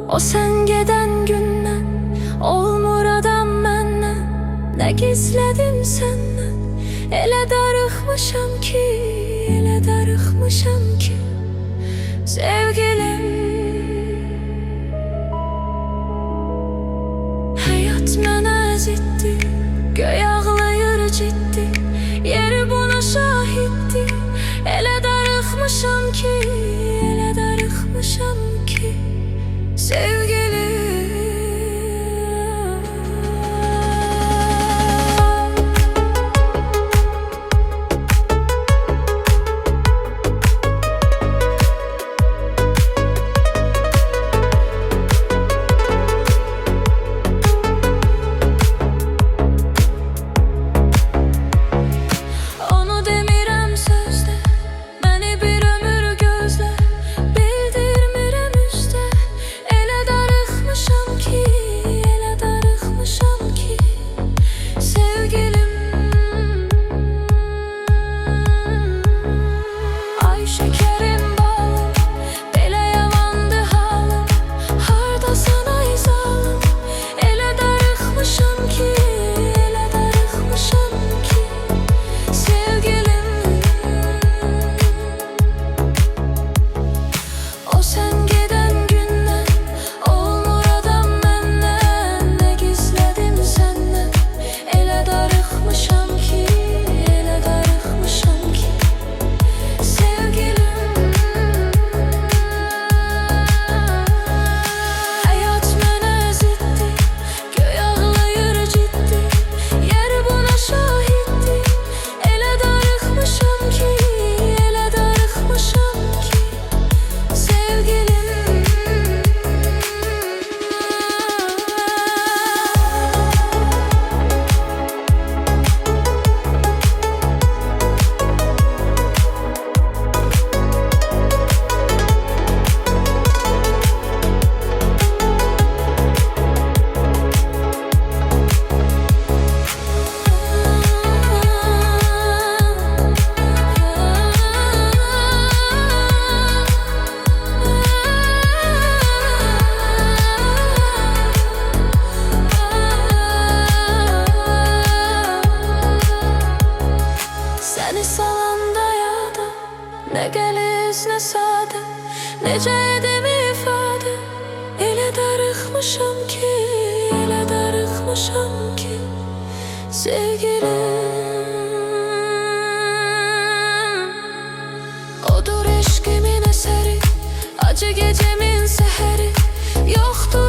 O sen geden gündən olmur adam məndən. Nə gizlədim səndən? Elə darıxmışam ki, elə darıxmışam ki, sevgilim. Həyat mənə əzitdi, göy ağlayır ciddi, yeri buna şahiddi. Elə darıxmışam ki, elə darıxmışam ki, sevgilim. Nə gəliz, nə sadə, necə edim ifadə. Elə darıxmışam ki, elə darıxmışam ki, sevgilim. Odur eşqimin əsəri, acı gecəmin səhəri, yoxdur